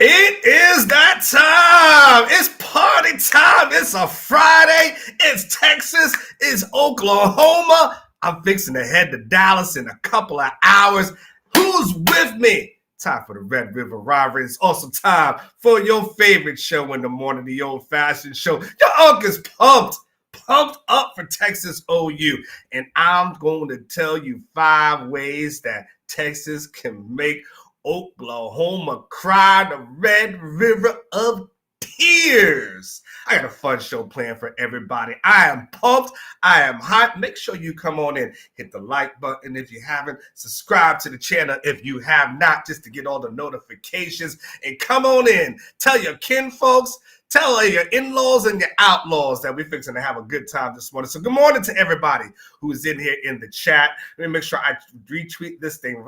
It is that time. It's party time. It's a Friday. It's Texas. It's Oklahoma. I'm fixing to head to Dallas in a couple of hours. Who's with me? Time for the Red River Rivalry. It's also time for your favorite show in the morning, the old-fashioned show. Your uncle's pumped up for Texas OU. And I'm going to tell you 5 ways that Texas can make Oklahoma cry the Red River of Tears. I got a fun show planned for everybody. I am pumped. I am hyped. Make sure you come on in. Hit the like button if you haven't. Subscribe to the channel if you have not, just to get all the notifications. And come on in. Tell your kinfolks. Tell your in-laws and your outlaws that we're fixing to have a good time this morning. So good morning to everybody who's in here in the chat. Let me make sure I retweet this thing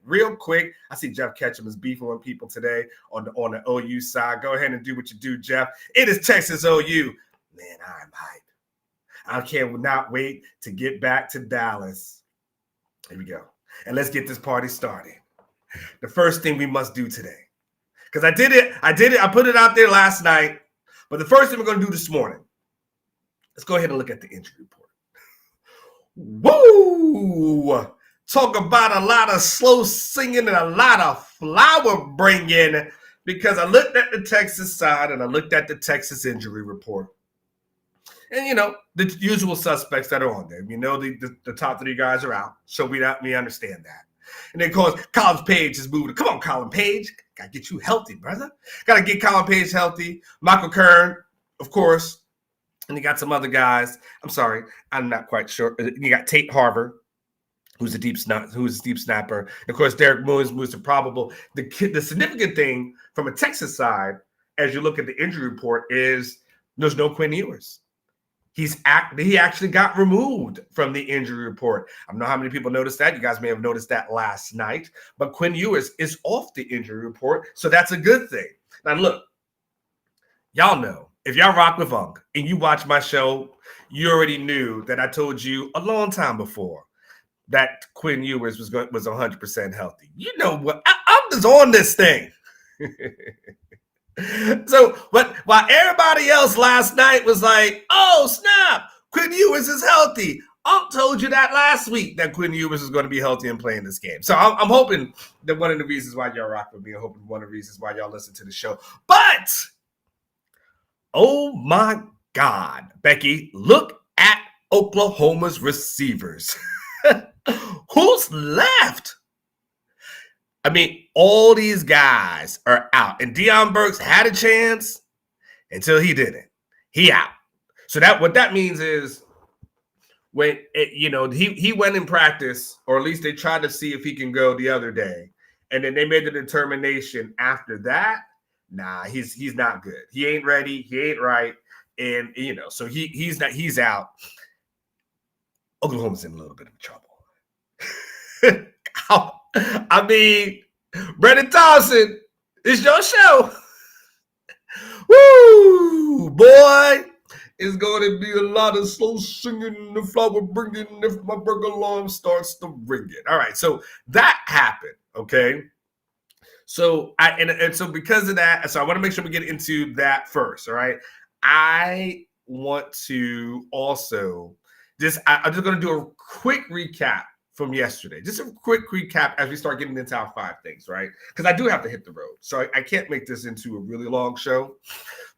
real quick. I see Jeff Ketchum is beefing with people today on the OU side. Go ahead and do what you do, Jeff. It is Texas OU. Man, I'm hyped. I cannot wait to get back to Dallas. Here we go. And let's get this party started. The first thing we must do today, because I did it. I put it out there last night. But the first thing we're going to do this morning, let's go ahead and look at the injury report. Woo! Talk about a lot of slow singing and a lot of flower bringing, because I looked at the Texas side and I looked at the Texas injury report. And, you know, the usual suspects that are on there. You know, the top 3 guys are out. So we understand that. And then, of course, Colin Page is moving. Come on, Colin Page. Got to get you healthy, brother. Got to get Colin Page healthy. Michael Kern, of course. And you got some other guys. I'm sorry. I'm not quite sure. You got Tate Harvard, who's a deep snapper. And of course, Derek Williams was the probable. The significant thing from a Texas side, as you look at the injury report, is there's no Quinn Ewers. He actually got removed from the injury report. I don't know how many people noticed that. You guys may have noticed that last night. But Quinn Ewers is off the injury report, so that's a good thing. Now, look, y'all know, if y'all rock with Unc and you watch my show, you already knew that I told you a long time before that Quinn Ewers was 100% healthy. You know what? I'm just on this thing. So, but while everybody else last night was like, oh, snap, Quinn Ewers is healthy. Told you that last week that Quinn Ewers is going to be healthy and playing this game. So I'm hoping that one of the reasons why y'all rock with me, I'm hoping one of the reasons why y'all listen to the show. But, oh my God, Becky, look at Oklahoma's receivers. Who's left? I mean, all these guys are out. And Deion Burks had a chance until he didn't. He out. So what that means is when he went in practice, or at least they tried to see if he can go the other day. And then they made the determination after that, nah, he's not good. He ain't ready. He ain't right. And so he's out. Oklahoma's in a little bit of trouble. I mean, Brendan Thompson, it's your show. Woo! Boy, it's going to be a lot of slow singing, the flower bringing, if my burger alarm starts to ring it. All right, so that happened, okay? So so because of that, so I want to make sure we get into that first, all right? I want to also I'm just going to do a quick recap from yesterday. Just a quick recap as we start getting into our 5 things, right? Because I do have to hit the road. So I can't make this into a really long show.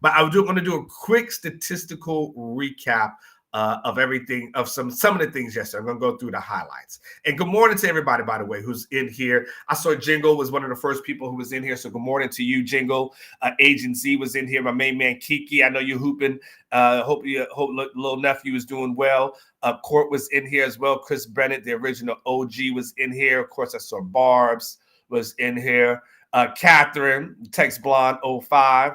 But I'm going to do a quick statistical recap of everything, of some of the things yesterday. I'm going to go through the highlights. And good morning to everybody, by the way, who's in here. I saw Jingle was one of the first people who was in here. So good morning to you, Jingle. Agent Z was in here. My main man, Kiki. I know you're hooping. Hope little nephew is doing well. Court was in here as well. Chris Bennett, the original OG, was in here. Of course, I saw Barb's was in here. Catherine, Text Blonde 05.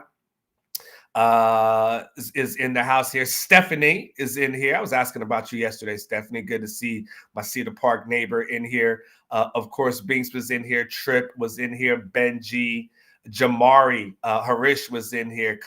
Is in the house here. Stephanie is in here. I was asking about you yesterday, Stephanie. Good to see my Cedar Park neighbor in here. Of course, Binks was in here. Tripp was in here. Benji, Jamari, Harish was in here.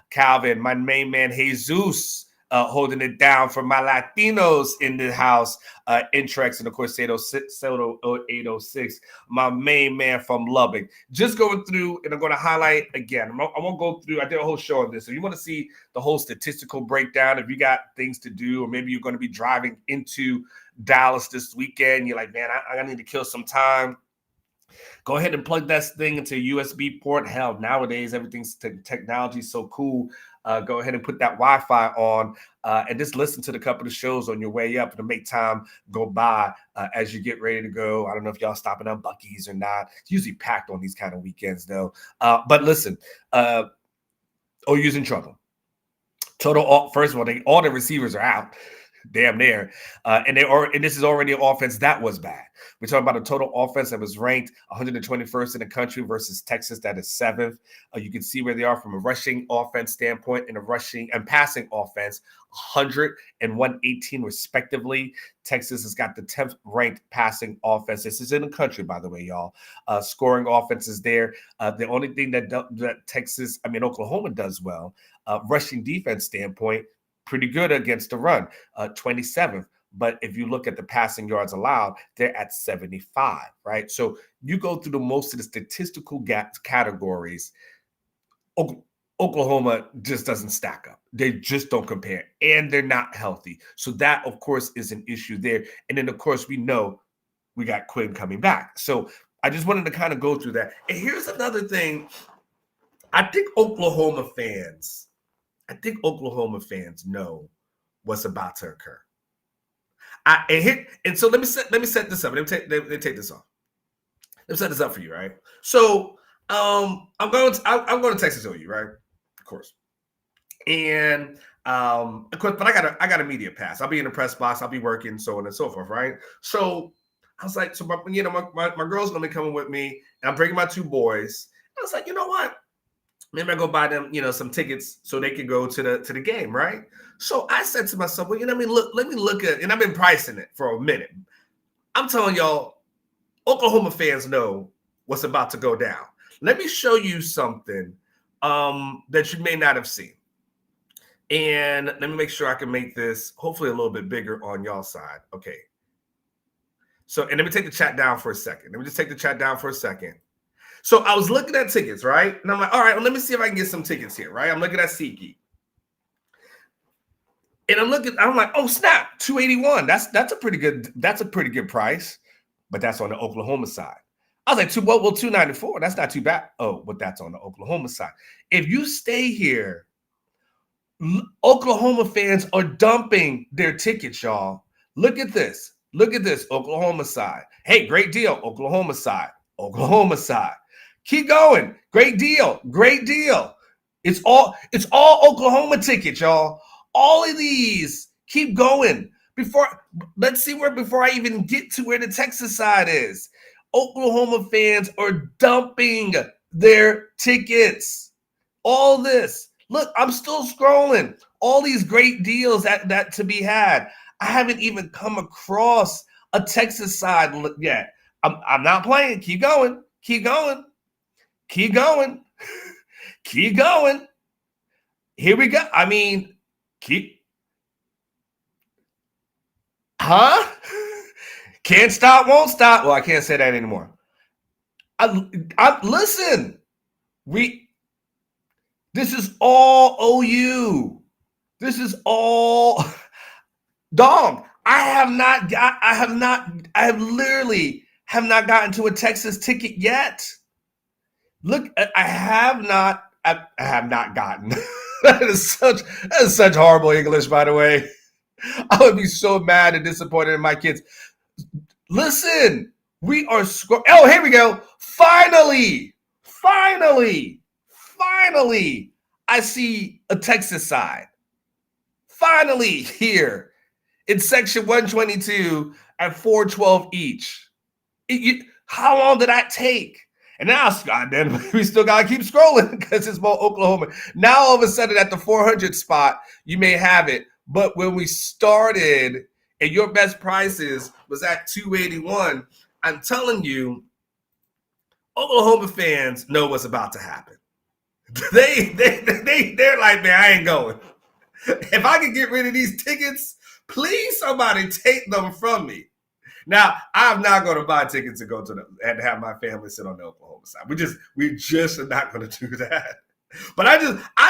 Calvin, my main man, Jesus holding it down for my Latinos in the house, Intrex, and of course, Soto 806, my main man from Lubbock. Just going through, and I'm going to highlight again. I won't go through, I did a whole show on this. So you want to see the whole statistical breakdown, if you got things to do, or maybe you're going to be driving into Dallas this weekend, you're like, man, I need to kill some time. Go ahead and plug that thing into a USB port. Hell, nowadays, everything's technology is so cool. Go ahead and put that Wi-Fi on and just listen to the couple of shows on your way up to make time go by as you get ready to go. I don't know if y'all stopping on Buc-ee's or not. It's usually packed on these kind of weekends, though. But listen, OU's in trouble. First of all the receivers are out. Damn near. And this is already an offense that was bad. We're talking about a total offense that was ranked 121st in the country versus Texas, that is 7th. You can see where they are from a rushing offense standpoint and a rushing and passing offense, 100 and 118 respectively. Texas has got the 10th ranked passing offense. This is in the country, by the way, y'all. Scoring offense is there. The only thing that Oklahoma does well, rushing defense standpoint, pretty good against the run, 27th. But if you look at the passing yards allowed, they're at 75, right? So you go through most of the statistical categories, Oklahoma just doesn't stack up. They just don't compare, and they're not healthy. So that, of course, is an issue there. And then, of course, we know we got Quinn coming back. So I just wanted to kind of go through that. And here's another thing. I think Oklahoma fans know what's about to occur. So let me set this up. Let me take this off. Let me set this up for you, right? So I'm going to Texas OU, right? Of course. And of course, but I got a media pass. I'll be in the press box. I'll be working, so on and so forth, right? So I was like, my girl's gonna be coming with me, and I'm bringing my 2 boys. I was like, you know what? Maybe I go buy them, some tickets so they can go to the game, right? So I said to myself, well, let me look at, and I've been pricing it for a minute. I'm telling y'all, Oklahoma fans know what's about to go down. Let me show you something that you may not have seen. And let me make sure I can make this hopefully a little bit bigger on y'all side. Okay. So, and let me take the chat down for a second. Let me just take the chat down for a second. So I was looking at tickets, right? And I'm like, all right, well, let me see if I can get some tickets here, right? I'm looking at SeatGeek. And I'm like, oh, snap, $281. That's a pretty good price. But that's on the Oklahoma side. I was like, $294. That's not too bad. Oh, but that's on the Oklahoma side. If you stay here, Oklahoma fans are dumping their tickets, y'all. Look at this, Oklahoma side. Hey, great deal, Oklahoma side. Keep going. Great deal. It's all Oklahoma tickets, y'all. All of these keep going. Before I even get to where the Texas side is, Oklahoma fans are dumping their tickets. All this. Look, I'm still scrolling. All these great deals that to be had. I haven't even come across a Texas side yet. I'm not playing. Keep going. Here we go. I mean, Can't stop, won't stop. Well, I can't say that anymore. Listen. This is all OU. This is all dog. I literally have not gotten to a Texas ticket yet. Look, I have not gotten. That is such horrible English, by the way. I would be so mad and disappointed in my kids. Listen, we are oh, here we go. Finally, I see a Texas side. Finally, here in section 122 at 412 each. How long did that take? And now, goddamn, we still gotta keep scrolling because it's more Oklahoma. Now, all of a sudden, at the 400 spot, you may have it. But when we started, and your best prices was at 281, I'm telling you, Oklahoma fans know what's about to happen. They're like, man, I ain't going. If I can get rid of these tickets, please somebody take them from me. Now, I'm not going to buy tickets to go to and have my family sit on the Oklahoma side. We just are not going to do that. But I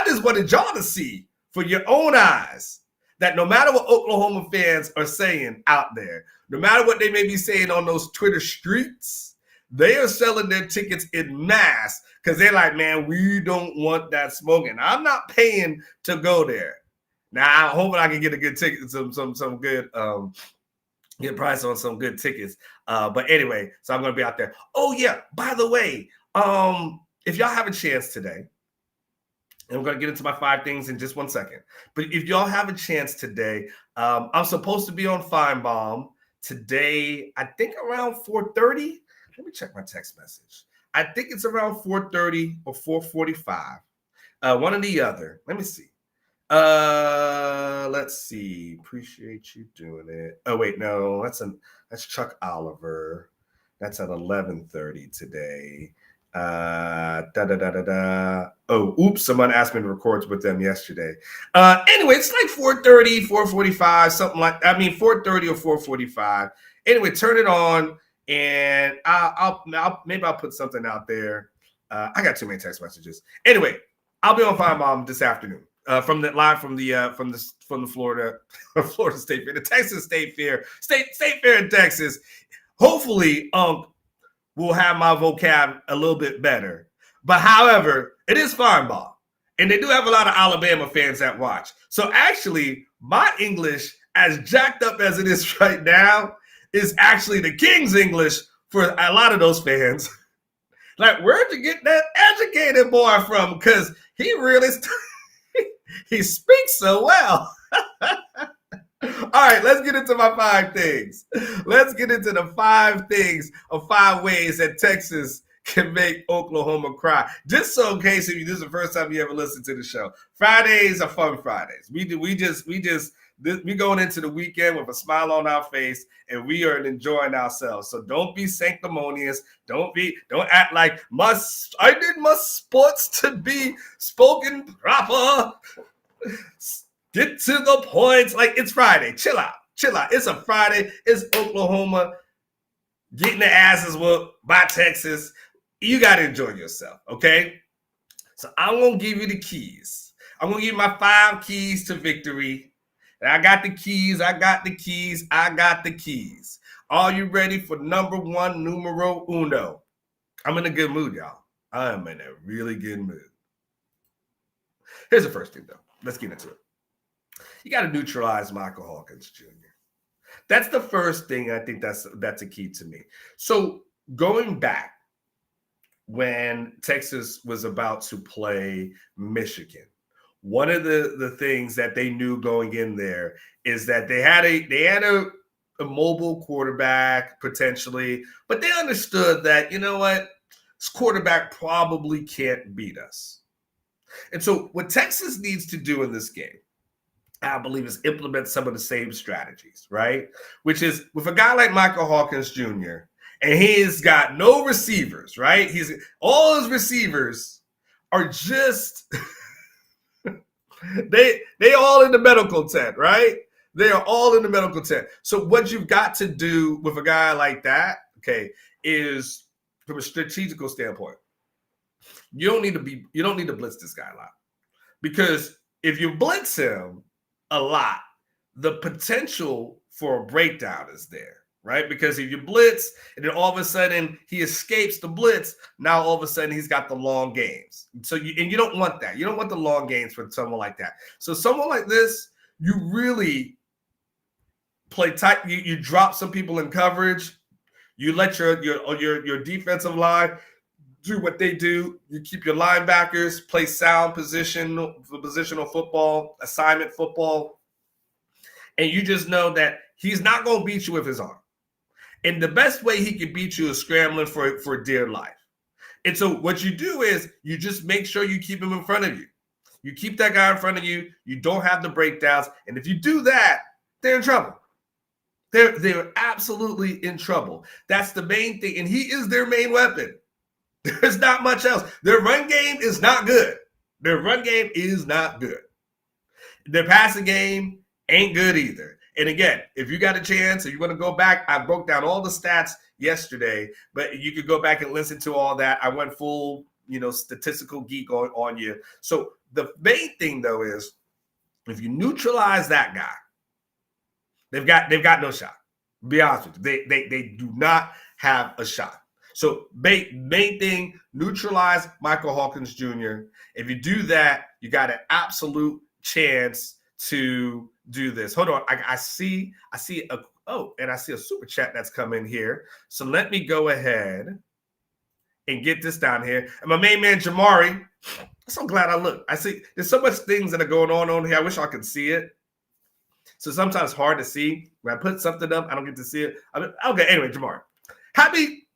just wanted y'all to see for your own eyes that no matter what Oklahoma fans are saying out there, no matter what they may be saying on those Twitter streets, they are selling their tickets in mass because they're like, man, we don't want that smoking. I'm not paying to go there. Now, I'm hoping I can get a good ticket, some good get price on some good tickets. But anyway, so I'm going to be out there. Oh yeah, by the way, if y'all have a chance today, and I'm going to get into my 5 things in just 1 second. But if y'all have a chance today, I'm supposed to be on Feinbaum today, I think around 4:30. Let me check my text message. I think it's around 4:30 or 4:45. One or the other. Let me see. Let's see. Appreciate you doing it. Oh, wait, no, that's Chuck Oliver. That's at 11:30 today. Oh, oops, someone asked me to record with them yesterday. Anyway, it's like 4:30, 4:45, something like 4:30 or 4:45. Anyway, turn it on, and maybe I'll put something out there. I got too many text messages. Anyway, I'll be on Feinbaum this afternoon. From the Florida State Fair, the Texas State Fair, State Fair in Texas. Hopefully, we'll have my vocab a little bit better. But however, it is Feinbaum, and they do have a lot of Alabama fans that watch. So actually, my English, as jacked up as it is right now, is actually the King's English for a lot of those fans. Like, where'd you get that educated boy from? Because he really he speaks so well. All right, let's get into my 5 things. Let's get into the 5 things of 5 ways that Texas can make Oklahoma cry. Just so in case if this is the first time you ever listen to the show, Fridays are fun Fridays. We going into the weekend with a smile on our face, and we are enjoying ourselves. So don't be sanctimonious. Don't act like I need my sports to be spoken proper. Get to the point. Like, it's Friday. Chill out. It's a Friday. It's Oklahoma getting their asses whooped by Texas. You got to enjoy yourself, okay? So I'm going to give you the keys. I'm going to give you my 5 keys to victory. And I got the keys. Are you ready for number 1, numero uno? I'm in a good mood, y'all. I am in a really good mood. Here's the first thing, though. Let's get into it. You got to neutralize Michael Hawkins Jr. That's the first thing. I think that's a key to me. So going back when Texas was about to play Michigan, one of the things that they knew going in there is that they had a mobile quarterback potentially, but they understood that, you know what, this quarterback probably can't beat us. And so what Texas needs to do in this game, I believe, is implement some of the same strategies, right? Which is with a guy like Michael Hawkins Jr., and he's got no receivers, right? All his receivers are just they all in the medical tent, right? They are all in the medical tent. So what you've got to do with a guy like that, okay, is from a strategical standpoint, you don't need to blitz this guy a lot. Because if you blitz him a lot, the potential for a breakdown is there, right? Because if you blitz and then all of a sudden he escapes the blitz, now all of a sudden he's got the long games. So you don't want that. You don't want the long games for someone like that. So someone like this, you really play tight. You drop some people in coverage. You let your defensive line do what they do. You keep your linebackers, play sound positional football, assignment football. And you just know that he's not going to beat you with his arm. And the best way he can beat you is scrambling for dear life. And so what you do is you just make sure you keep him in front of you. You keep that guy in front of you. You don't have the breakdowns. And if you do that, they're in trouble. They're absolutely in trouble. That's the main thing. And he is their main weapon. There's not much else. Their run game is not good. Their passing game ain't good either. And again, if you got a chance or you want to go back, I broke down all the stats yesterday, but you could go back and listen to all that. I went full, statistical geek on you. So the main thing though is if you neutralize that guy, they've got no shot. Be honest with you. They do not have a shot. So main thing, neutralize Michael Hawkins Jr. If you do that, you got an absolute chance to do this. Hold on. I see a super chat that's come in here. So let me go ahead and get this down here. And my main man Jamari, I'm so glad I looked. I see there's so much things that are going on here. I wish I could see it. So sometimes hard to see. When I put something up, I don't get to see it. Okay, anyway, Jamari. Happy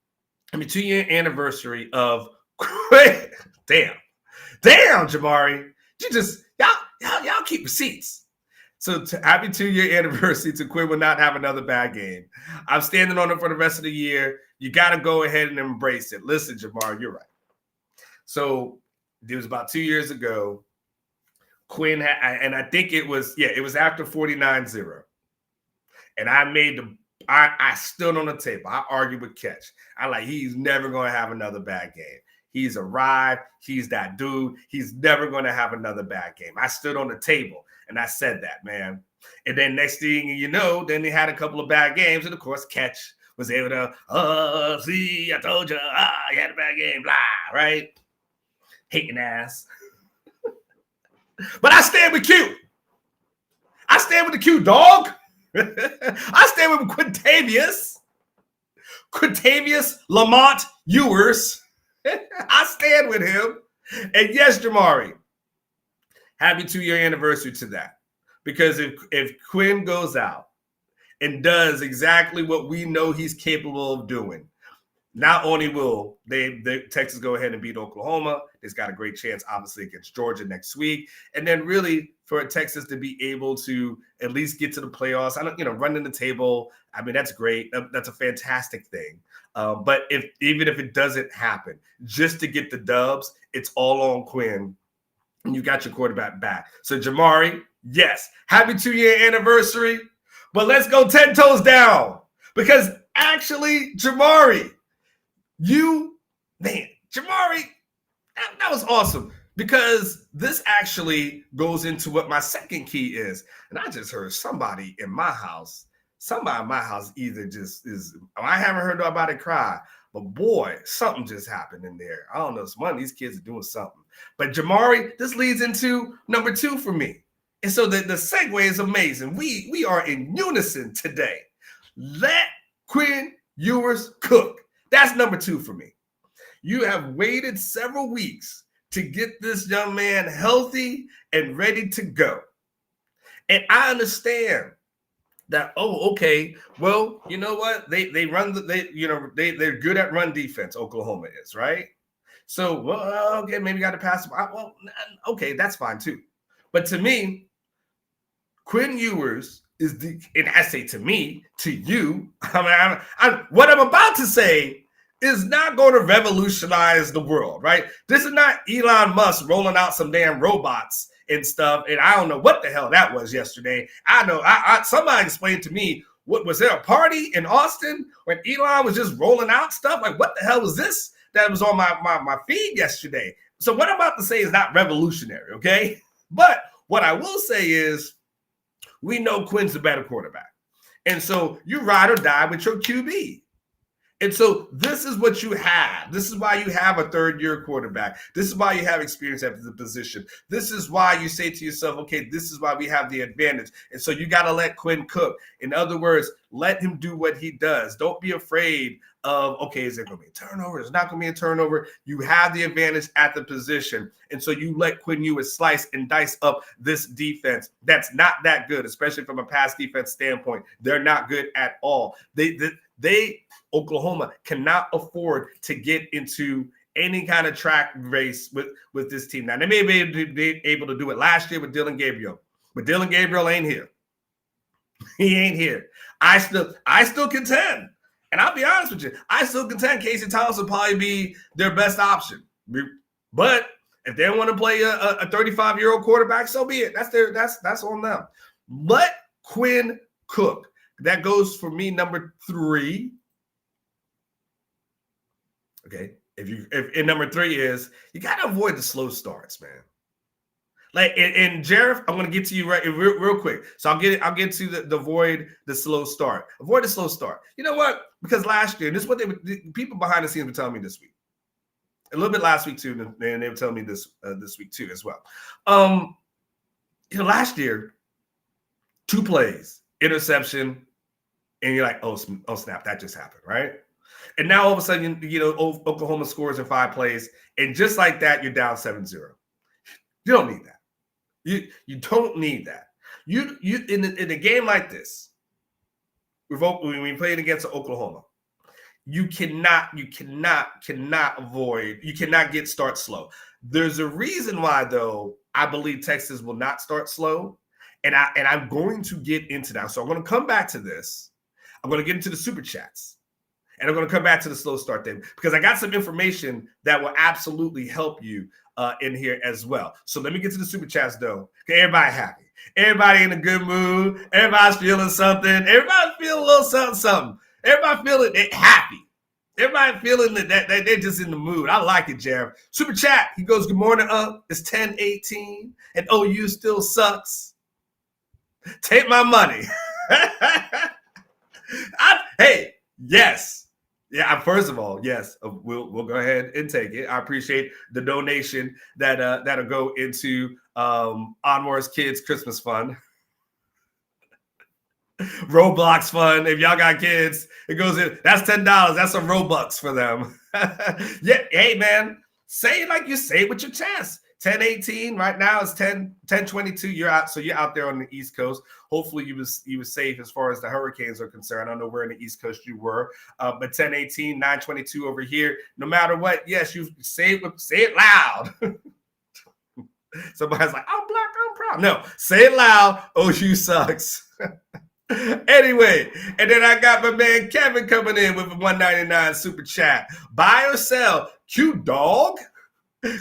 2-year anniversary of Damn, Jamari. You just y'all keep receipts. So happy 2-year anniversary to Quinn will not have another bad game. I'm standing on it for the rest of the year. You got to go ahead and embrace it. Listen, Jamari, you're right. So it was about 2 years ago. Quinn had, and I think it was after 49-0. And I stood on the table. I argued with Catch. I like, he's never going to have another bad game. He's arrived. He's that dude. He's never going to have another bad game. I stood on the table and I said that, man. And then next thing you know, then they had a couple of bad games. And of course, Catch was able to, see, I told you, you had a bad game, blah, right? Hating ass. But I stand with Q. I stand with the Q, dog. I stand with Quintavious Lamont Ewers. I stand with him. And yes, Jamari, happy 2-year anniversary to that. Because if Quinn goes out and does exactly what we know he's capable of doing, not only will Texas go ahead and beat Oklahoma, it's got a great chance, obviously, against Georgia next week. And then really for Texas to be able to at least get to the playoffs, running the table, I mean, that's great. That's a fantastic thing. But even if it doesn't happen, just to get the dubs, it's all on Quinn. And you got your quarterback back. So Jamari, yes, happy 2-year anniversary. But let's go 10 toes down. Because actually, Jamari, Jamari, that was awesome because this actually goes into what my second key is. And I just heard somebody in my house either just is, I haven't heard nobody cry, but boy, something just happened in there. I don't know. One of these kids are doing something. But Jamari, this leads into number 2 for me. And so the segue is amazing. We are in unison today. Let Quinn Ewers cook. That's number 2 for me. You have waited several weeks to get this young man healthy and ready to go. And I understand that, okay, well, you know what? They're good at run defense, Oklahoma is, right? So, well, okay, maybe got to pass. Well, okay, that's fine too. But to me, Quinn Ewers is and I say to me, to you, what I'm about to say is not going to revolutionize the world, right? This is not Elon Musk rolling out some damn robots and stuff. And I don't know what the hell that was yesterday. I know somebody explained to me, what was there a party in Austin when Elon was just rolling out stuff? Like, what the hell was this that was on my feed yesterday? So what I'm about to say is not revolutionary, okay? But what I will say is we know Quinn's a better quarterback. And so you ride or die with your QB. And so this is what you have. This is why you have a third-year quarterback. This is why you have experience at the position. This is why you say to yourself, okay, this is why we have the advantage. And so you got to let Quinn cook. In other words, let him do what he does. Don't be afraid of, okay, is there going to be a turnover? It's not going to be a turnover. You have the advantage at the position. And so you let Quinn Ewers slice and dice up this defense. That's not that good, especially from a pass defense standpoint. They're not good at all. Oklahoma cannot afford to get into any kind of track race with this team. Now, they may be able to do it last year with Dillon Gabriel, but Dillon Gabriel ain't here. He ain't here. I still contend. And I'll be honest with you, I still contend Casey Thomas will probably be their best option. But If they want to play a 35-year-old quarterback, so be it. That's on them. Let Quinn cook. That goes for me number 3. Okay. If number 3 is you gotta avoid the slow starts, man. Like and Jareth, I'm gonna get to you right real quick. So I'll get to the avoid the slow start. Avoid the slow start. You know what? Because last year, and this is what the people behind the scenes were telling me this week. A little bit last week too, and they were telling me this week too as well. Last year, 2 plays, interception, and you're like, oh snap, that just happened, right? And now all of a sudden, Oklahoma scores in 5 plays, and just like that, you're down 7-0. You don't need that. You don't need that. You in a game like this, when we played against Oklahoma, you cannot get start slow. There's a reason why, though, I believe Texas will not start slow, and I'm going to get into that. So I'm going to come back to this. I'm going to get into the super chats, and I'm going to come back to the slow start thing because I got some information that will absolutely help you in here as well. So let me get to the super chats, though. Okay, everybody happy. Everybody in a good mood. Everybody's feeling something. Everybody feeling a little something. Everybody feeling happy. Everybody feeling that they're just in the mood. I like it, Jared. Super chat. He goes, good morning, it's 10:18, and OU still sucks. Take my money. Hey, yes. Yeah, first of all, yes, we'll go ahead and take it. I appreciate the donation that'll go into Onwards Kids Christmas Fund. Roblox fund. If y'all got kids, it goes in. That's $10. That's some Robux for them. Yeah. Hey, man, say it like you say it with your chest. 10:18 right now. It's 10:22. You're out. So you're out there on the East Coast. Hopefully you was safe as far as the hurricanes are concerned. I don't know where in the East Coast you were, but 10:18, 9:22 over here. No matter what, yes, you say it loud. Somebody's like, I'm black, I'm proud. No, say it loud. OU sucks. Anyway, and then I got my man Kevin coming in with a $1.99 super chat. Buy or sell? Q Dog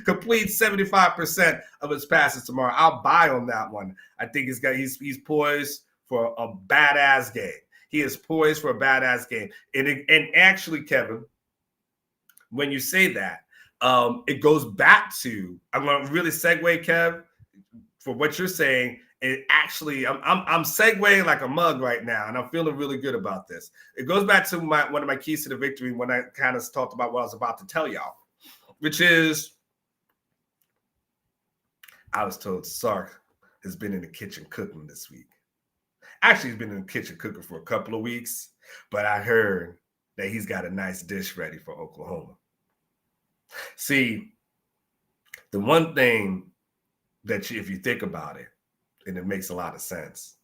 completes 75% of his passes tomorrow. I'll buy on that one. I think he's poised for a badass game. He is poised for a badass game. And actually, Kevin, when you say that, it goes back to, I'm going to really segue, Kev, for what you're saying. It actually, I'm segueing like a mug right now, and I'm feeling really good about this. It goes back to one of my keys to the victory when I kind of talked about what I was about to tell y'all, which is I was told Sark has been in the kitchen cooking this week. Actually, he's been in the kitchen cooking for a couple of weeks, but I heard that he's got a nice dish ready for Oklahoma. See, the one thing that if you think about it, and it makes a lot of sense,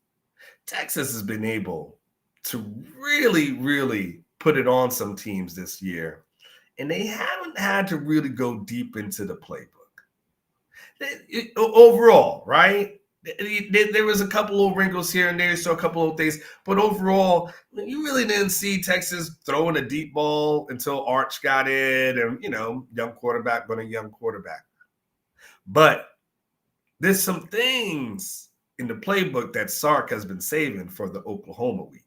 Texas has been able to really, really put it on some teams this year, and they haven't had to really go deep into the playbook. Overall, right? There was a couple of wrinkles here and there, so a couple of things, but overall, you really didn't see Texas throwing a deep ball until Arch got in, and young quarterback, but a young quarterback. But there's some things in the playbook that Sark has been saving for the Oklahoma week.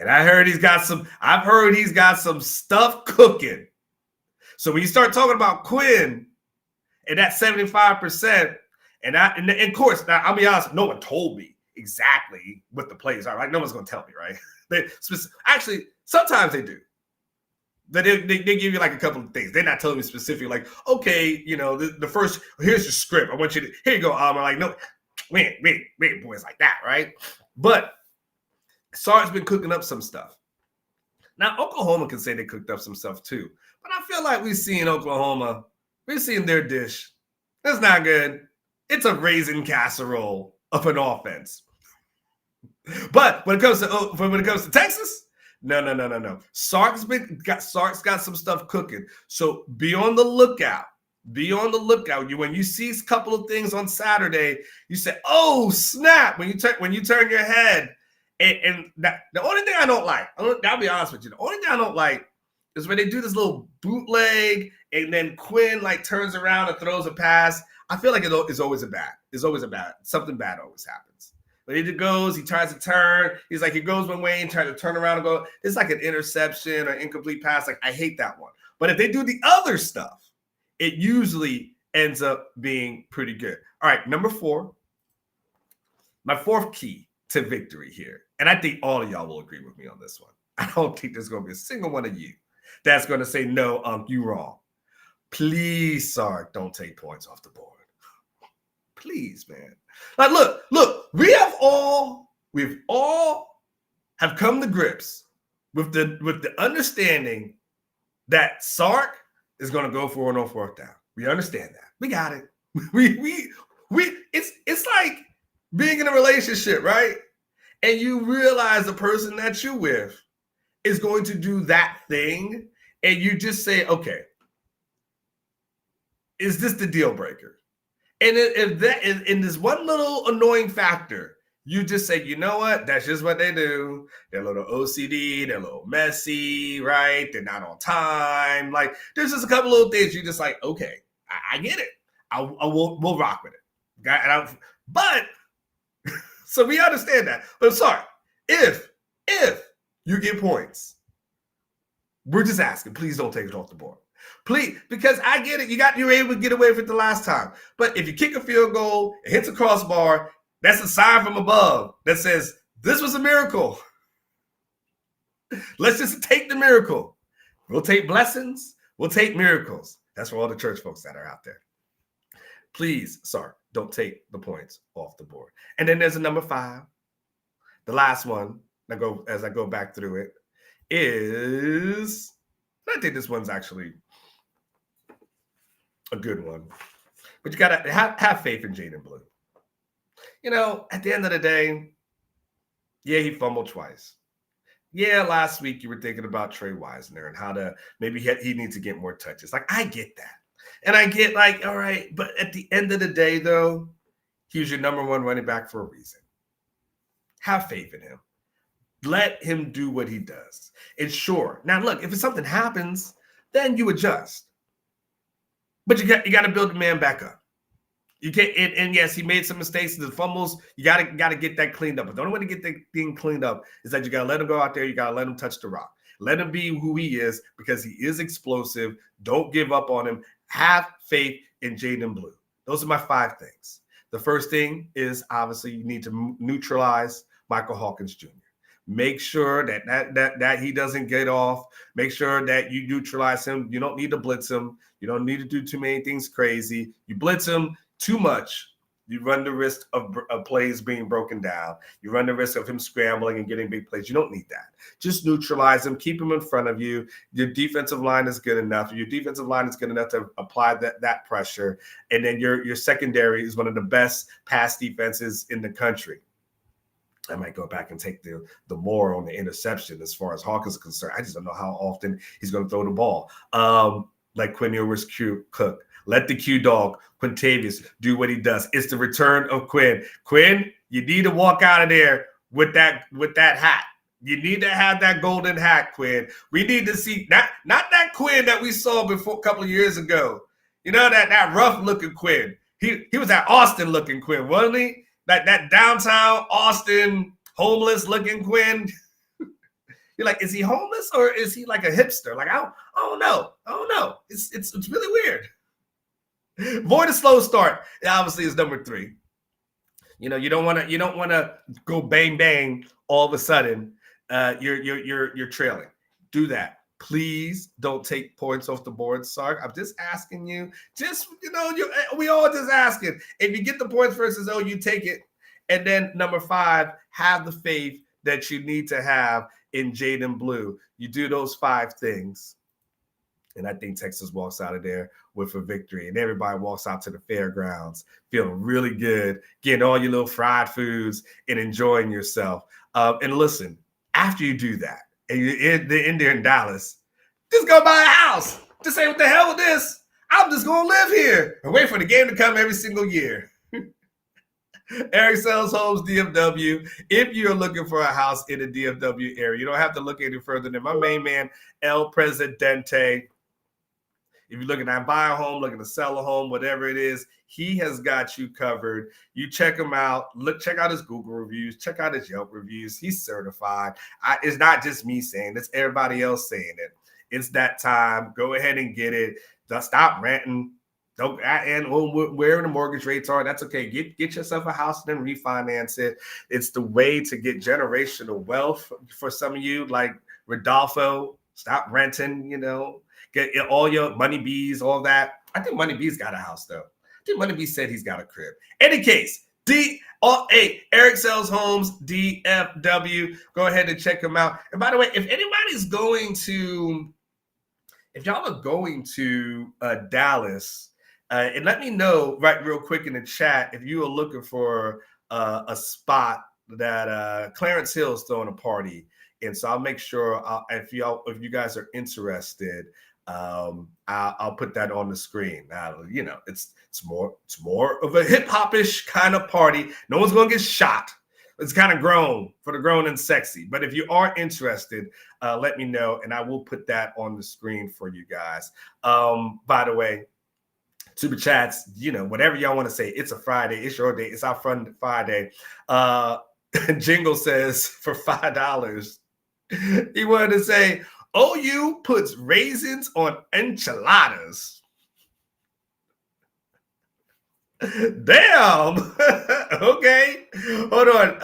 And I've heard he's got some stuff cooking. So when you start talking about Quinn and that 75%, and of course, now I'll be honest, no one told me exactly what the plays are. Like, no one's going to tell me, right? Actually, sometimes they do. They give you like a couple of things. They're not telling me specifically, like, okay, the first, here's your script. I want you to, here you go. I'm like, no, we ain't boys like that, right? But Sark's been cooking up some stuff. Now, Oklahoma can say they cooked up some stuff too. But I feel like we've seen their dish. It's not good. It's a raisin casserole of an offense. But when it comes to Texas, no. Sark's got some stuff cooking. So be on the lookout. When you see a couple of things on Saturday, you say, "Oh snap!" When you turn your head, and the only thing I don't like, I'll be honest with you, the only thing I don't like is where they do this little bootleg, and then Quinn like turns around and throws a pass. I feel like it's always a bad. It's always a bad. Something bad always happens. But he goes, he tries to turn. He's like, he goes one way and tries to turn around and go. It's like an interception or incomplete pass. Like, I hate that one. But if they do the other stuff, it usually ends up being pretty good. All right, number 4. My 4th key to victory here. And I think all of y'all will agree with me on this one. I don't think there's going to be a single one of you that's going to say, no, you wrong. Please, Sark, don't take points off the board. Please, man. Like, look, we've all have come to grips with the understanding that Sark is going to go for it on 4th down. We understand that. We got it. It's like being in a relationship, right? And you realize the person that you're with is going to do that thing, and you just say, okay, is this the deal breaker? And if that is in this one little annoying factor, you just say, you know what? That's just what they do. They're a little OCD. They're a little messy, right? They're not on time. Like, there's just a couple little things you're just like, okay, I get it. We'll rock with it. But so we understand that. But I'm sorry, if you get points, we're just asking, please don't take it off the board. Please, because I get it. You were able to get away with it the last time. But if you kick a field goal, it hits a crossbar, that's a sign from above that says, this was a miracle. Let's just take the miracle. We'll take blessings. We'll take miracles. That's for all the church folks that are out there. Please, sorry, don't take the points off the board. And then there's a number 5. The last one, as I go back through it, is, I think this one's actually a good one. But you got to have faith in Jaden Blue. You know, at the end of the day, yeah, he fumbled twice. Yeah, last week you were thinking about Trey Wisner and how to maybe he needs to get more touches. Like, I get that. And I get like, all right, but at the end of the day, though, he was your number 1 running back for a reason. Have faith in him. Let him do what he does. And sure, now look, if something happens, then you adjust. But you got to build the man back up. You can't, and yes, he made some mistakes in the fumbles. You got to get that cleaned up. But the only way to get that thing cleaned up is that you got to let him go out there. You got to let him touch the rock. Let him be who he is, because he is explosive. Don't give up on him. Have faith in Jaden Blue. Those are my 5 things. The first thing is, obviously, you need to neutralize Michael Hawkins Jr. Make sure that he doesn't get off. Make sure that you neutralize him. You don't need to blitz him. You don't need to do too many things crazy. You blitz him too much, you run the risk of plays being broken down. You run the risk of him scrambling and getting big plays. You don't need that. Just neutralize him. Keep him in front of you. Your defensive line is good enough. Your defensive line is good enough to apply that pressure. And then your secondary is one of the best pass defenses in the country. I might go back and take the more on the interception as far as Hawkins is concerned. I just don't know how often he's going to throw the ball. Like Quinn Ewers Cook. Let the Q dog, Quintavious, do what he does. It's the return of Quinn. Quinn, you need to walk out of there with that hat. You need to have that golden hat, Quinn. We need to see not that Quinn that we saw before a couple of years ago. You know, that rough looking Quinn. He was that Austin looking Quinn, wasn't he? That downtown Austin homeless looking Quinn. You're like, is he homeless or is he like a hipster? Like, I don't know. It's really weird. Avoid a slow start. It obviously is number 3. You know, you don't want to go bang bang all of a sudden. You're trailing. Do that. Please don't take points off the board, Sark. I'm just asking you. We all just asking. If you get the points versus you take it. And then number 5, have the faith that you need to have in Jaden Blue. You do those 5 things. And I think Texas walks out of there with a victory. And everybody walks out to the fairgrounds feeling really good, getting all your little fried foods and enjoying yourself. And listen, after you do that, and you're in there in Dallas, just go buy a house. Just say, what the hell with this? I'm just going to live here and wait for the game to come every single year. Eric sells homes, DFW. If you're looking for a house in the DFW area, you don't have to look any further than my main man, El Presidente. If you're looking to buy a home, looking to sell a home, whatever it is, he has got you covered. You check him out. Check out his Google reviews. Check out his Yelp reviews. He's certified. It's not just me saying it. It's everybody else saying it. It's that time. Go ahead and get it. Stop ranting. Don't where the mortgage rates are. That's okay. Get yourself a house and then refinance it. It's the way to get generational wealth for some of you, like Rodolfo. Stop renting. Get all your Money B's, all that. I think Money B's got a house though. I think Money B said he's got a crib. Any case, Eric Sells Homes, DFW. Go ahead and check him out. And by the way, if y'all are going to Dallas, and let me know right real quick in the chat if you are looking for a spot that Clarence Hill's throwing a party. And so I'll make sure if you guys are interested, I'll put that on the screen. It's more of a hip hop-ish kind of party. No one's gonna get shot. It's kind of grown for the grown and sexy. But if you are interested, let me know, and I will put that on the screen for you guys. By the way, Super Chats, whatever y'all want to say. It's a Friday. It's your day. It's our fun Friday. Jingle says for $5. He wanted to say, OU puts raisins on enchiladas. Damn. Okay. Hold on.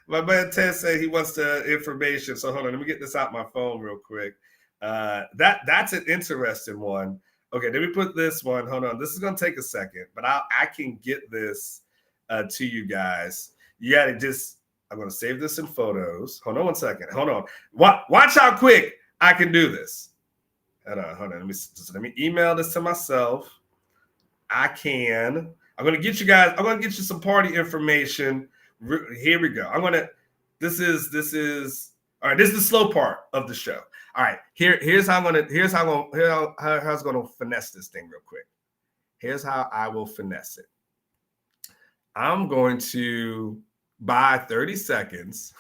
My man Ted said he wants the information. So hold on. Let me get this out my phone real quick. That's an interesting one. Okay, let me put this one. Hold on. This is going to take a second, but I can get this to you guys. You got to I'm going to save this in photos. Hold on one second. Hold on. Watch how quick I can do this. Hold on. Let me email this to myself. I'm going to get you some party information. Here we go. This is all right. This is the slow part of the show. All right. Here's how I'm going to finesse this thing real quick. Here's how I will finesse it. I'm going to buy 30 seconds.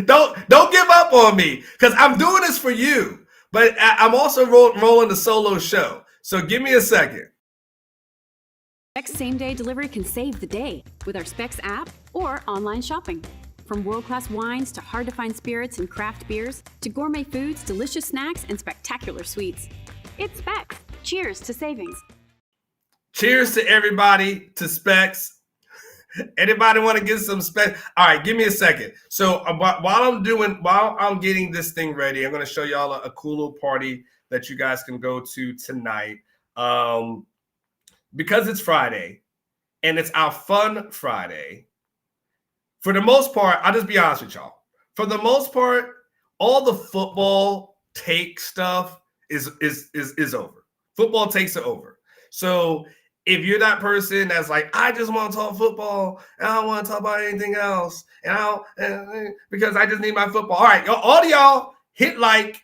Don't give up on me because I'm doing this for you, but I'm also rolling the solo show. So give me a second. Specs same-day delivery can save the day with our Specs app or online shopping. From world-class wines to hard-to-find spirits and craft beers to gourmet foods, delicious snacks, and spectacular sweets. It's Specs. Cheers to savings. Cheers to everybody, to Specs. Anybody want to get some Specs? All right, give me a second. So while I'm getting this thing ready, I'm going to show y'all a cool little party that you guys can go to tonight. Because it's Friday and it's our fun Friday. For the most part, I'll just be honest with y'all. For the most part, all the football take stuff is over. Football takes it over. So if you're that person that's like, I just want to talk football and I don't want to talk about anything else, because I just need my football. All right, all of y'all hit like,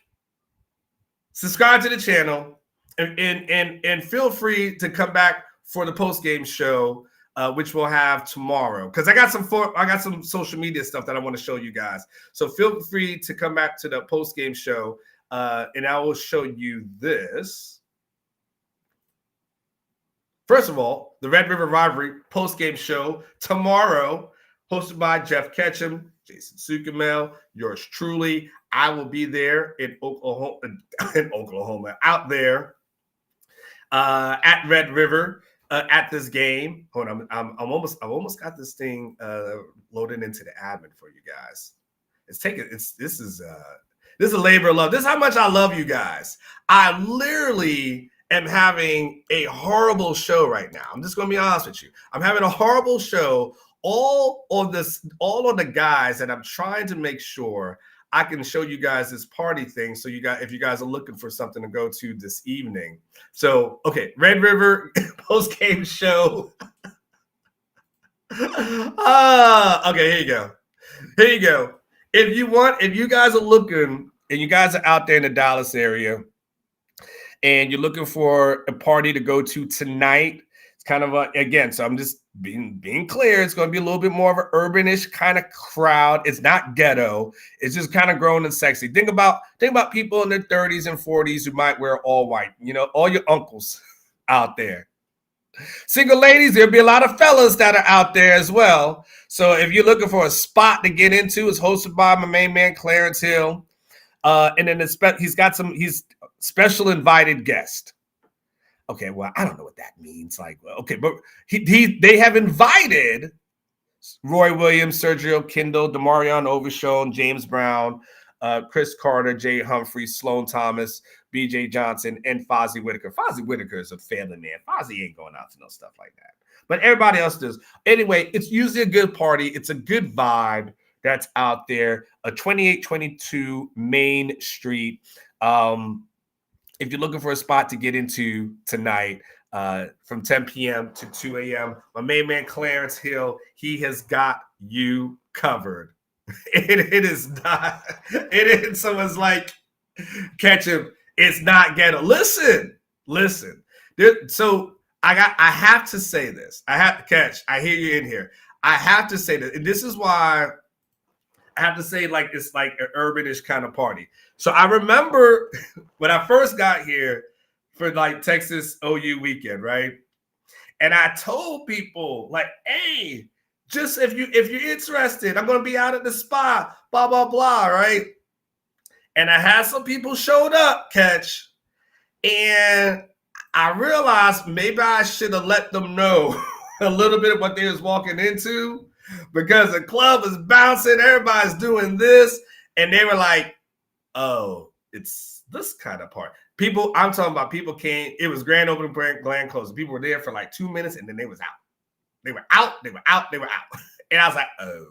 subscribe to the channel, and feel free to come back for the post-game show, which we'll have tomorrow. Because I got some social media stuff that I want to show you guys. So feel free to come back to the post-game show, and I will show you this. First of all, the Red River Rivalry post-game show tomorrow, hosted by Jeff Ketchum, Jason Sukamel, yours truly. I will be there in Oklahoma, out there at Red River at this game. Hold on, I almost got this thing loaded into the admin for you guys. This is a labor of love. This is how much I love you guys. I literally am having a horrible show right now. I'm just going to be honest with you. I'm having a horrible show. All on the guys, and I'm trying to make sure I can show you guys this party thing. So if you guys are looking for something to go to this evening. So, okay, Red River post-game show. Okay, here you go. Here you go. If you guys are looking and you guys are out there in the Dallas area and you're looking for a party to go to tonight, it's kind of again. So I'm just being clear. It's going to be a little bit more of an urbanish kind of crowd. It's not ghetto. It's just kind of grown and sexy. Think about people in their 30s and 40s who might wear all white. You know, all your uncles out there. Single ladies, there'll be a lot of fellas that are out there as well. So if you're looking for a spot to get into, it's hosted by my main man Clarence Hill, and then he's special invited guest. Okay, well, I don't know what that means. Like, well, okay, but they have invited Roy Williams, Sergio Kindle, Demarion Overshown, James Brown, Chris Carter, Jay Humphrey, Sloan Thomas, BJ Johnson, and Fozzie Whitaker. Fozzie Whitaker is a family man. Fozzie ain't going out to no stuff like that. But everybody else does. Anyway, it's usually a good party. It's a good vibe that's out there. A 2822 Main Street. If you're looking for a spot to get into tonight, from 10 p.m. to 2 a.m., my main man Clarence Hill, he has got you covered. It is not. It is. Someone's like, catch him. It's not ghetto. Listen. So I have to say this. I hear you in here. I have to say this. And this is why I have to say, like, it's like an urbanish kind of party. So I remember when I first got here for like Texas OU weekend, right? And I told people, like, hey, just if you're interested, I'm gonna be out at the spa, blah, blah, blah, right? And I had some people showed up, catch, and I realized maybe I should have let them know a little bit of what they was walking into, because the club is bouncing, everybody's doing this, and they were like, oh, it's this kind of part. People, I'm talking about people came, it was grand opening, grand closing. People were there for like 2 minutes and then they was out. They were out. And I was like, oh.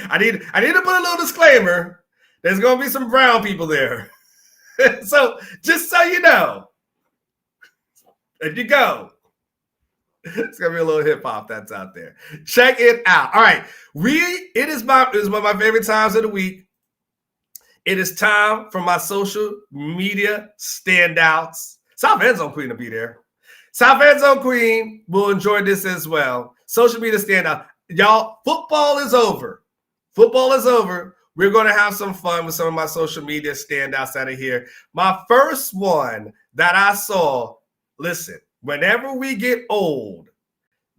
I need to put a little disclaimer. There's going to be some brown people there. So just so you know, if you go, it's going to be a little hip hop that's out there. Check it out. It is one of my favorite times of the week. It is time for my social media standouts. South End Zone Queen will be there. South End Zone Queen will enjoy this as well. Social media standout. Y'all, football is over. We're going to have some fun with some of my social media standouts out of here. My first one that I saw, listen, whenever we get old,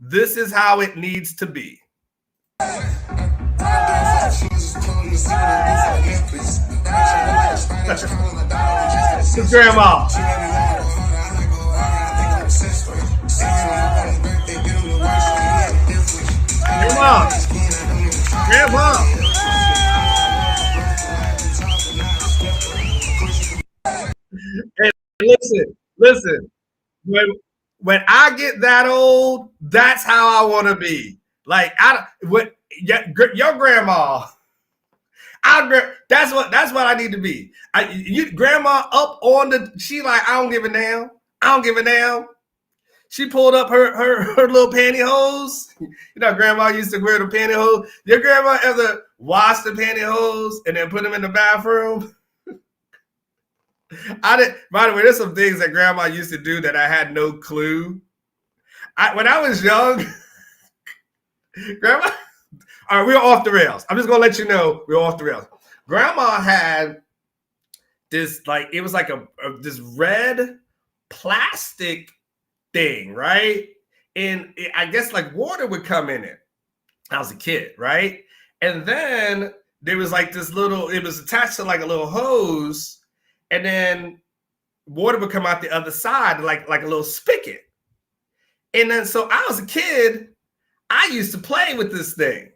this is how it needs to be. His grandma. Grandma. Hey, listen. When I get that old, that's how I want to be. Like, your grandma. That's what I need to be. Grandma up on she like, I don't give a damn. She pulled up her little pantyhose. You know, grandma used to wear the pantyhose. Your grandma ever washed the pantyhose and then put them in the bathroom? By the way, there's some things that grandma used to do that I had no clue. When I was young, grandma. All right, we're off the rails. I'm just gonna let you know we're off the rails. Grandma had this, like, it was like this red plastic thing, right? And I guess like water would come in it. I was a kid, right? And then there was like this little, it was attached to like a little hose, and then water would come out the other side, like a little spigot. And then so I was a kid, I used to play with this thing.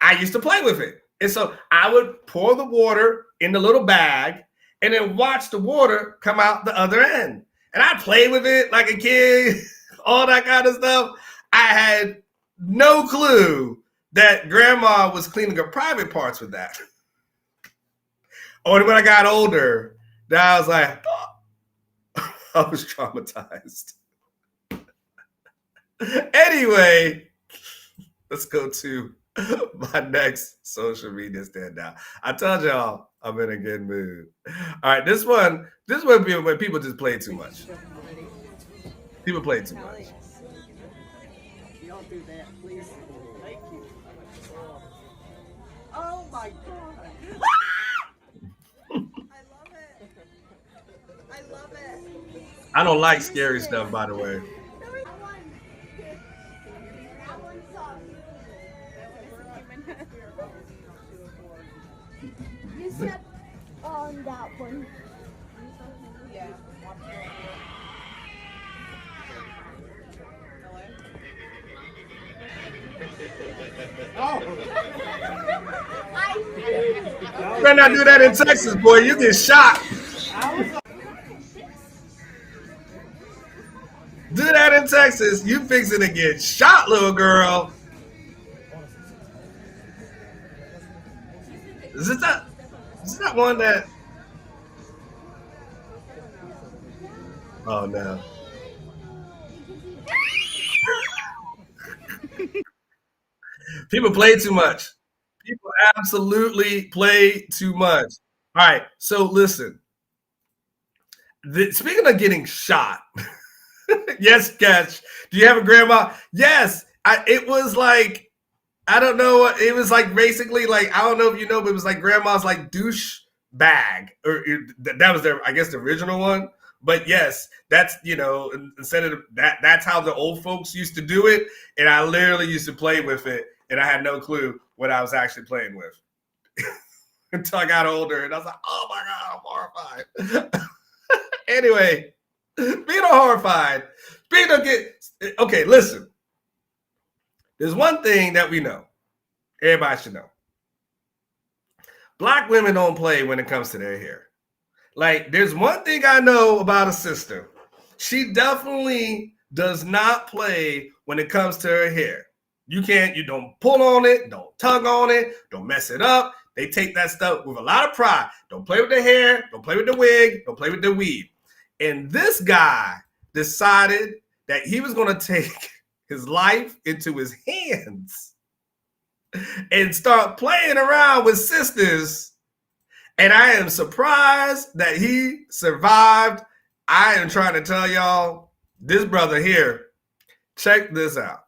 I used to play with it. And so I would pour the water in the little bag and then watch the water come out the other end. And I played with it like a kid, all that kind of stuff. I had no clue that grandma was cleaning her private parts with that. Or when I got older, then I was like, oh, I was traumatized. Anyway, let's go to my next social media standout. I told y'all I'm in a good mood. All right, this one be when people just play too much. People play too much. You don't do that, please. Thank you. Oh my god. I love it. I love it. I don't like scary stuff, by the way. You said on that one. Yeah. You better not do that in Texas, boy. You get shot. Do that in Texas, you fixing to get shot, little girl. Is this that one that? Oh no. People play too much. People absolutely play too much. All right, so listen. Speaking of getting shot, yes, Catch. Do you have a grandma? Yes. It was like, I don't know what it was like. Basically, like, I don't know if you know, but it was like grandma's like douche bag, or that was their, I guess, the original one. But yes, that's, instead of that, that's how the old folks used to do it. And I literally used to play with it, and I had no clue what I was actually playing with until I got older, and I was like, oh my god, I'm horrified. Anyway, speaking of horrified, okay, listen. There's one thing that we know. Everybody should know. Black women don't play when it comes to their hair. Like, there's one thing I know about a sister. She definitely does not play when it comes to her hair. You don't pull on it, don't tug on it, don't mess it up. They take that stuff with a lot of pride. Don't play with the hair, don't play with the wig, don't play with the weave. And this guy decided that he was going to take his life into his hands and start playing around with sisters. And I am surprised that he survived. I am trying to tell y'all, this brother here, check this out.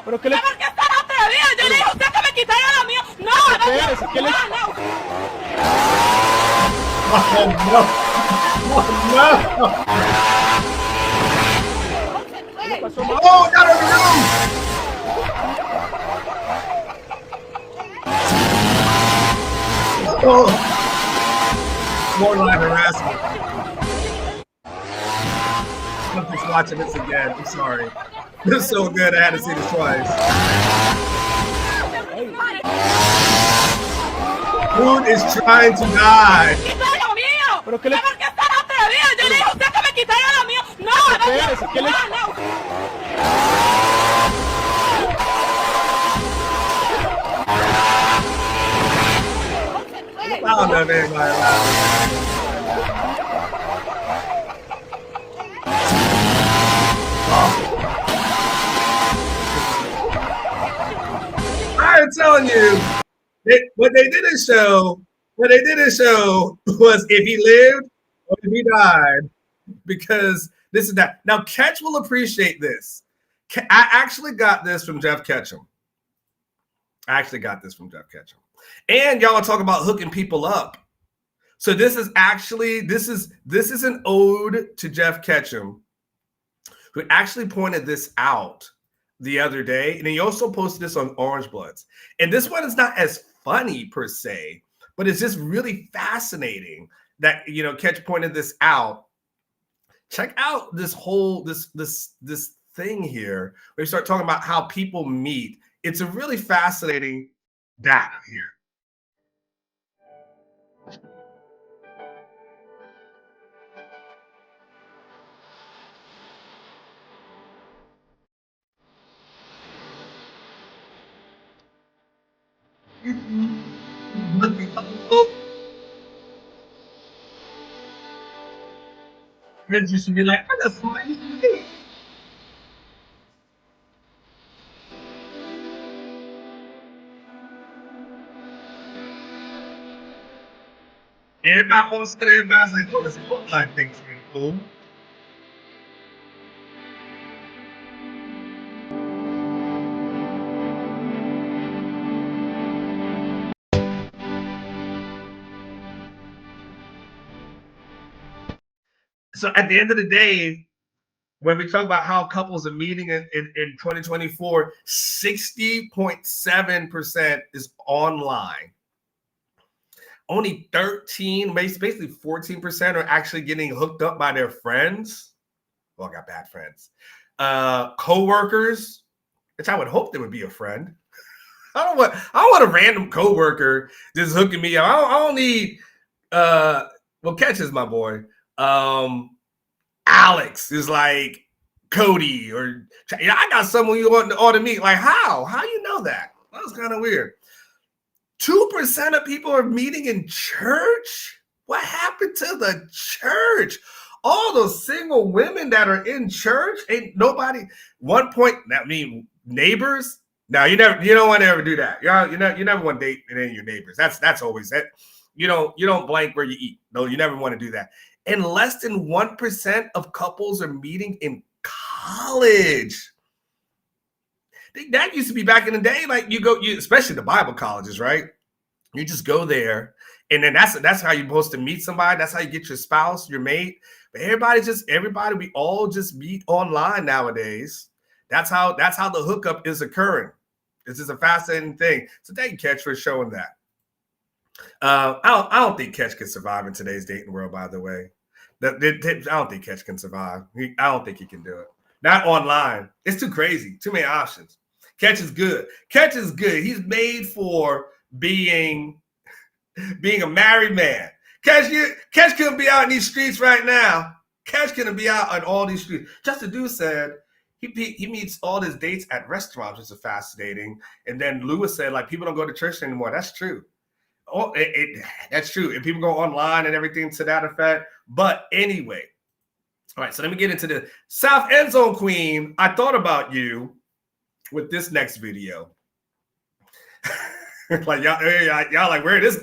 ¿Pero qué le...? ¿Por qué están atrevidos? Yo le dije a usted que me quitara lo mío. No, no, ¿Qué le...? No. Oh, no. Oh, no. Oh, got on the roof. Oh. More line harassment. I'm just watching this again. I'm sorry. This is so good. I had to see this twice. Food is trying to die. ¿Pero qué le...? ¿Por qué están atrevidos? Yo le dije a usted que me quitara lo mío. No, no, ¿Qué le...? no. I don't know if anybody I'm telling you, what they didn't show was if he lived or if he died, because this is that. Now, Ketch will appreciate this. I actually got this from Jeff Ketchum. And y'all are talking about hooking people up. So this is an ode to Jeff Ketchum, who actually pointed this out the other day. And he also posted this on Orange Bloods. And this one is not as funny per se, but it's just really fascinating that, Ketch pointed this out. Check out this whole, this thing here, where you start talking about how people meet. It's a really fascinating data here. Friends used to be like, I got somebody to see. Everybody wants to say everybody's like, oh, this online thing's pretty cool. So at the end of the day, when we talk about how couples are meeting in 2024, 60.7% is online. Only 13, basically 14% are actually getting hooked up by their friends. Well, I got bad friends. Co-workers, which I would hope there would be a friend. I don't want a random coworker just hooking me up. I don't need well, Catch is my boy. Alex is like Cody, or I got someone you ought to meet. Like, how you know that? That was kind of weird. 2% of people are meeting in church. What happened to the church? All those single women that are in church, ain't nobody. 1 point. I mean, neighbors. No, you don't want to ever do that. You never want to date any of your neighbors. That's always that. You don't blank where you eat. No, you never want to do that. And less than 1% of couples are meeting in college. That used to be back in the day. Like especially the Bible colleges, right? You just go there, and then that's how you're supposed to meet somebody. That's how you get your spouse, your mate. But everybody, we all just meet online nowadays. That's how the hookup is occurring. This is a fascinating thing. So thank you, Catch, for showing that. I don't think Catch can survive in today's dating world, by the way. I don't think Catch can survive. I don't think he can do it. Not online. It's too crazy. Too many options. Catch is good. Catch is good. He's made for being a married man. Catch couldn't be out in these streets right now. Catch couldn't be out on all these streets. Just the dude said he meets all his dates at restaurants, which is fascinating. And then Lewis said, like, people don't go to church anymore. That's true. Oh, that's true. And people go online and everything to that effect. But anyway, all right, so let me get into the South End Zone Queen. I thought about you with this next video. Like y'all like, where this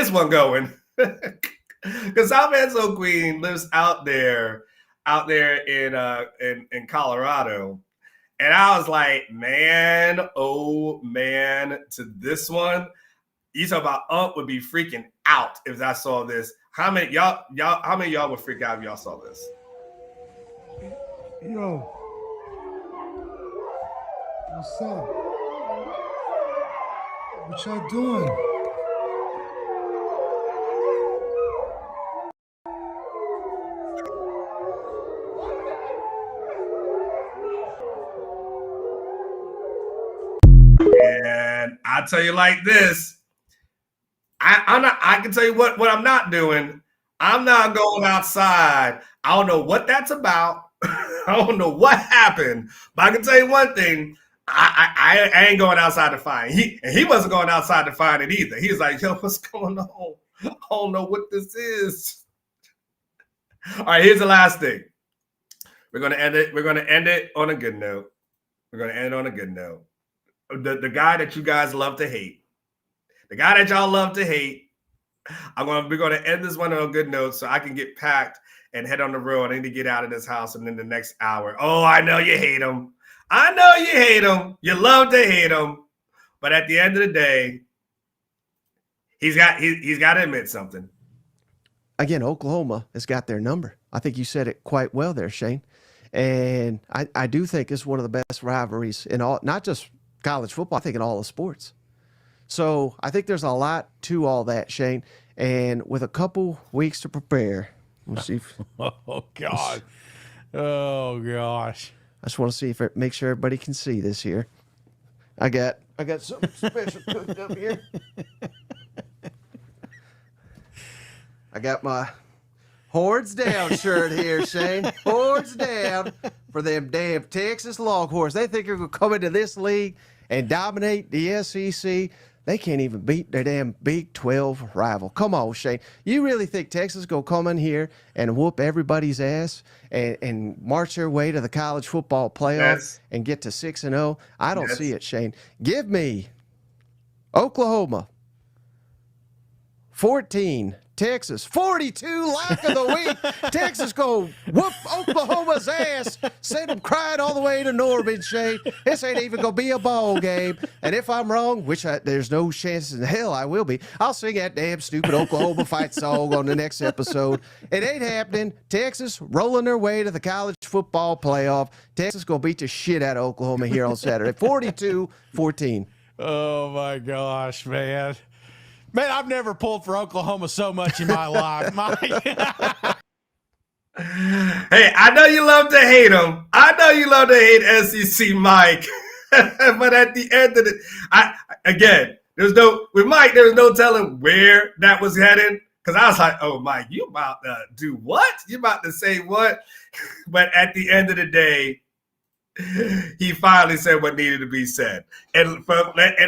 one going? Because South End Zone Queen lives out there in Colorado. And I was like, man, oh man, to this one. You talk about would be freaking out if I saw this. How many of y'all would freak out if y'all saw this? Yo. What's up? What y'all doing? And I'll tell you like this. I can tell you what I'm not doing. I'm not going outside. I don't know what that's about. I don't know what happened. But I can tell you one thing. I ain't going outside to find it. He wasn't going outside to find it either. He was like, yo, what's going on? I don't know what this is. All right, here's the last thing. We're going to end it on a good note. We're going to end it on a good note. The guy that you guys love to hate. The guy that y'all love to hate. We're going to end this one on a good note so I can get packed and head on the road. I need to get out of this house and in the next hour. Oh, I know you hate him. I know you hate him. You love to hate him. But at the end of the day, he's got to admit something. Again, Oklahoma has got their number. I think you said it quite well there, Shane. And I do think it's one of the best rivalries in all, not just college football, I think in all the sports. So I think there's a lot to all that, Shane. And with a couple weeks to prepare, we'll see. Oh, God. Oh, gosh. I just want to see if it makes sure everybody can see this here. I got something special cooked up here. I got my Hordes Down shirt here, Shane. Hordes Down for them damn Texas Longhorns. They think they're going to come into this league and dominate the SEC. They can't even beat their damn Big 12 rival. Come on, Shane. You really think Texas is going to come in here and whoop everybody's ass and march their way to the college football playoff and get to 6-0? I don't see it, Shane. Give me Oklahoma 14-10 Texas. 42 lock of the week. Texas go whoop Oklahoma's ass. Send them crying all the way to Norman, Shane. This ain't even going to be a ball game. And if I'm wrong, which there's no chance in hell I will be, I'll sing that damn stupid Oklahoma fight song on the next episode. It ain't happening. Texas rolling their way to the college football playoff. Texas going to beat the shit out of Oklahoma here on Saturday. 42-14. Oh, my gosh, man. Man, I've never pulled for Oklahoma so much in my life. Hey, I know you love to hate him. I know you love to hate SEC Mike. But at the end of with Mike, there was no telling where that was headed. Because I was like, oh, Mike, you about to do what? You about to say what? But at the end of the day, he finally said what needed to be said. And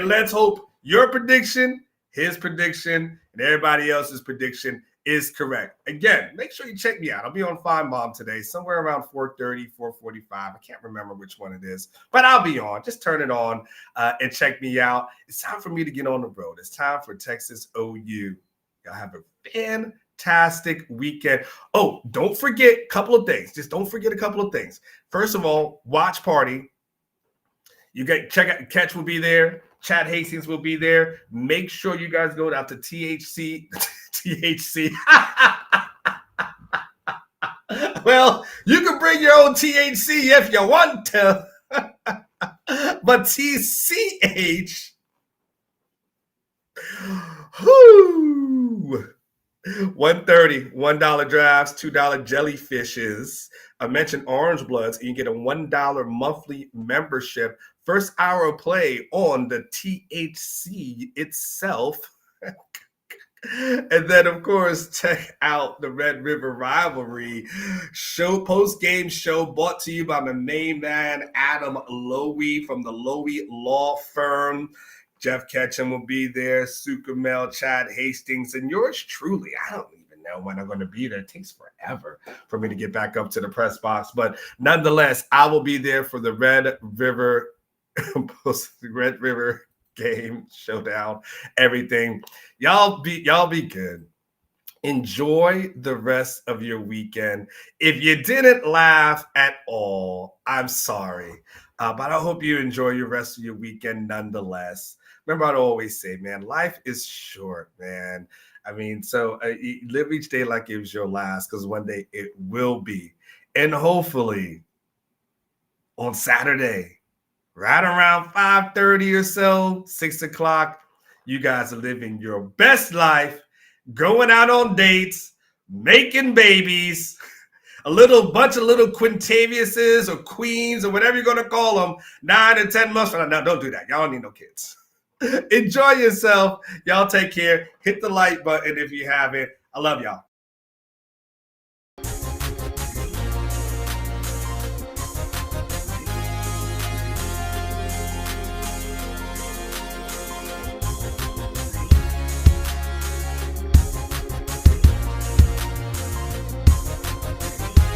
let's hope your prediction, his prediction, and everybody else's prediction is correct. Again, make sure you check me out. I'll be on Fine Mom today, somewhere around 4:30, 4:45. I can't remember which one it is, but I'll be on. Just turn it on and check me out. It's time for me to get on the road. It's time for Texas OU. Y'all have a fantastic weekend. Oh, don't forget a couple of things. Just don't forget a couple of things. First of all, watch party. You get check out. Catch will be there. Chad Hastings will be there. Make sure you guys go out to THC. Well, you can bring your own THC if you want to. But TCH. Whoo. $1.30, $1 drafts, $2 jellyfishes. I mentioned Orange Bloods, and you get a $1 monthly membership. First hour of play on the THC itself. And then, of course, check out the Red River Rivalry post-game show brought to you by my main man, Adam Lowy from the Lowy Law Firm. Jeff Ketchum will be there, Sukamel, Chad Hastings, and yours truly. I don't even know when I'm going to be there. It takes forever for me to get back up to the press box. But nonetheless, I will be there for the Red River game, showdown, everything. Y'all be good. Enjoy the rest of your weekend. If you didn't laugh at all, I'm sorry. But I hope you enjoy your rest of your weekend nonetheless. Remember, I'd always say, man, life is short, man. I mean, so live each day like it was your last, because one day it will be. And hopefully on Saturday, right around 5:30 or so, 6 o'clock, you guys are living your best life, going out on dates, making babies, a bunch of little Quintaviouses or Queens or whatever you're going to call them, 9 and 10 months from now. No, don't do that. Y'all don't need no kids. Enjoy yourself. Y'all take care. Hit the like button if you haven't. I love y'all.